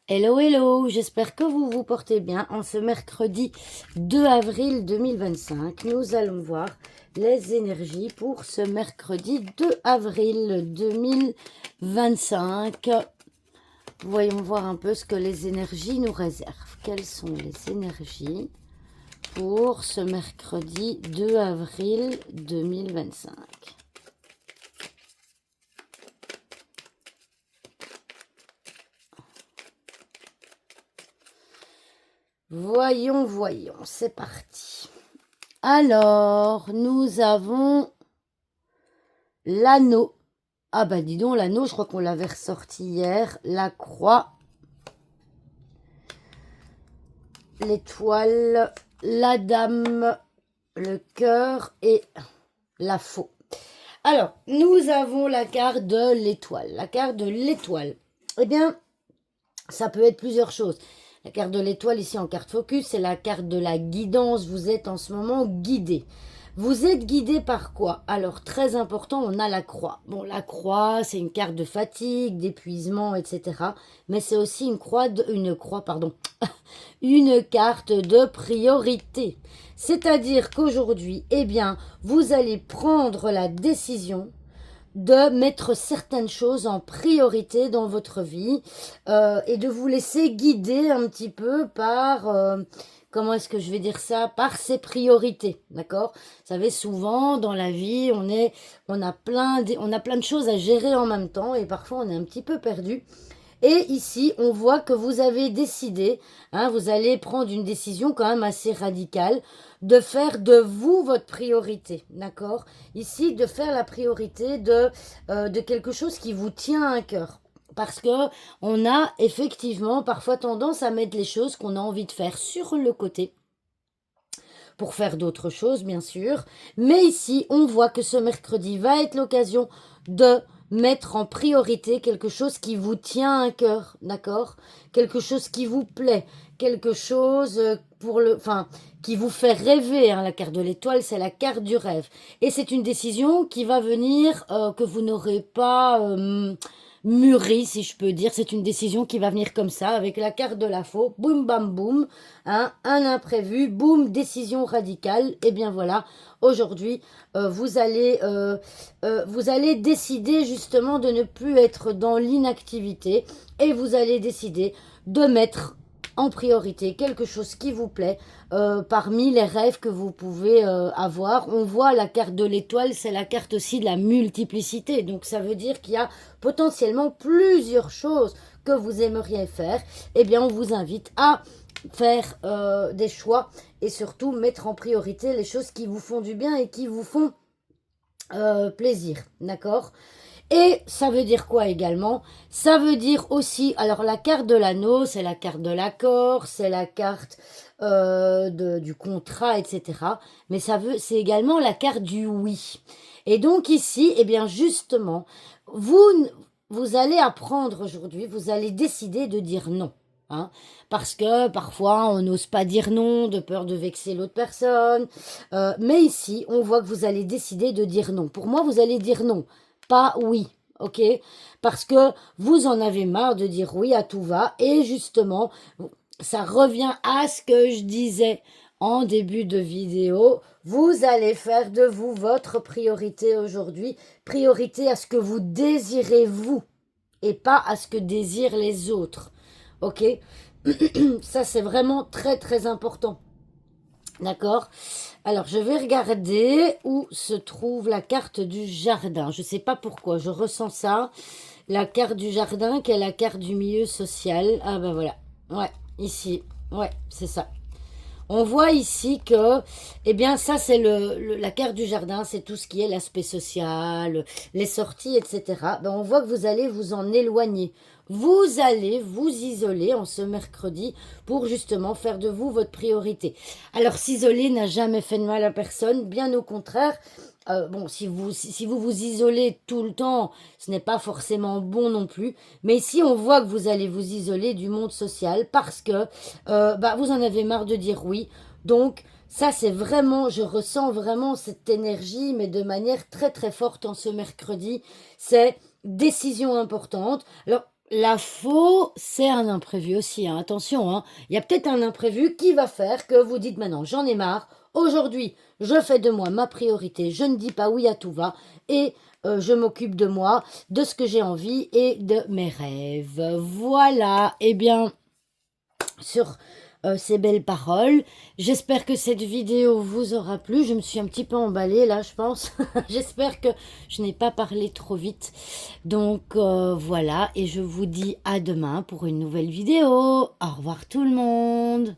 Hello, hello, j'espère que vous vous portez bien. En ce mercredi 2 avril 2025, nous allons voir les énergies pour ce mercredi 2 avril 2025. Voyons voir un peu ce que les énergies nous réservent. Quelles sont les énergies pour ce mercredi 2 avril 2025? Voyons, c'est parti. Alors, nous avons l'anneau. Ah bah dis donc, l'anneau, je crois qu'on l'avait ressorti hier. La croix, l'étoile, la dame, le cœur et la faux. Alors, nous avons la carte de l'étoile. La carte de l'étoile, eh bien, ça peut être plusieurs choses. La carte de l'étoile ici en carte focus, c'est la carte de la guidance. Vous êtes en ce moment guidé. Vous êtes guidé par quoi? Alors, très important, on a la croix. Bon, la croix, c'est une carte de fatigue, d'épuisement, etc. Mais c'est aussi une carte de priorité. C'est-à-dire qu'aujourd'hui, eh bien, vous allez prendre la décision de mettre certaines choses en priorité dans votre vie et de vous laisser guider un petit peu par, comment est-ce que je vais dire ça, par ses priorités, d'accord? Vous savez, souvent dans la vie, on a plein de choses à gérer en même temps et parfois on est un petit peu perdu. Et ici, on voit que vous avez décidé, vous allez prendre une décision quand même assez radicale, de faire de vous votre priorité, d'accord? Ici, de faire la priorité de quelque chose qui vous tient à cœur. Parce que on a effectivement parfois tendance à mettre les choses qu'on a envie de faire sur le côté pour faire d'autres choses, bien sûr. Mais ici, on voit que ce mercredi va être l'occasion de mettre en priorité quelque chose qui vous tient à cœur, d'accord? Quelque chose qui vous plaît, quelque chose qui vous fait rêver. La carte de l'étoile, c'est la carte du rêve. Et c'est une décision qui va venir, que vous n'aurez pas mûri, si je peux dire. C'est une décision qui va venir comme ça, avec la carte de la faux. Boum, bam, boum. Un imprévu, boum, décision radicale. Et bien voilà, aujourd'hui, vous allez décider justement de ne plus être dans l'inactivité et vous allez décider de mettre en priorité quelque chose qui vous plaît parmi les rêves que vous pouvez avoir. On voit la carte de l'étoile, c'est la carte aussi de la multiplicité. Donc ça veut dire qu'il y a potentiellement plusieurs choses que vous aimeriez faire. Eh bien, on vous invite à faire des choix et surtout mettre en priorité les choses qui vous font du bien et qui vous font plaisir, d'accord? Et ça veut dire quoi également? Ça veut dire aussi, alors la carte de l'anneau, c'est la carte de l'accord, c'est la carte du contrat, etc. Mais c'est également la carte du oui. Et donc ici, eh bien justement, vous, vous allez apprendre aujourd'hui, vous allez décider de dire non. Parce que parfois on n'ose pas dire non de peur de vexer l'autre personne. Mais ici, on voit que vous allez décider de dire non. Pour moi, vous allez dire non, pas oui. Ok? Parce que vous en avez marre de dire oui à tout va. Et justement, ça revient à ce que je disais en début de vidéo. Vous allez faire de vous votre priorité aujourd'hui. Priorité à ce que vous désirez vous et pas à ce que désirent les autres. Ok? Ça, c'est vraiment très très important. D'accord? Alors, je vais regarder où se trouve la carte du jardin. Je ne sais pas pourquoi, je ressens ça. La carte du jardin, qui est la carte du milieu social. Ah ben voilà. Ouais, ici. Ouais, c'est ça. On voit ici que, eh bien, ça, c'est la carte du jardin, c'est tout ce qui est l'aspect social, les sorties, etc. Ben, on voit que vous allez vous en éloigner. Vous allez vous isoler en ce mercredi pour justement faire de vous votre priorité. Alors, s'isoler n'a jamais fait de mal à personne, bien au contraire. Bon, si vous vous isolez tout le temps, ce n'est pas forcément bon non plus. Mais ici, on voit que vous allez vous isoler du monde social parce que vous en avez marre de dire oui. Donc, ça, c'est vraiment, je ressens vraiment cette énergie, mais de manière très très forte en ce mercredi. C'est décision importante. Alors, La faux, c'est un imprévu aussi, hein. Attention, hein. Il y a peut-être un imprévu qui va faire que vous dites maintenant, j'en ai marre. Aujourd'hui, je fais de moi ma priorité. Je ne dis pas oui à tout va. Et je m'occupe de moi, de ce que j'ai envie et de mes rêves. Voilà. Eh bien, sur ces belles paroles. J'espère que cette vidéo vous aura plu. Je me suis un petit peu emballée là, je pense. J'espère que je n'ai pas parlé trop vite. Donc voilà, et je vous dis à demain pour une nouvelle vidéo. Au revoir tout le monde.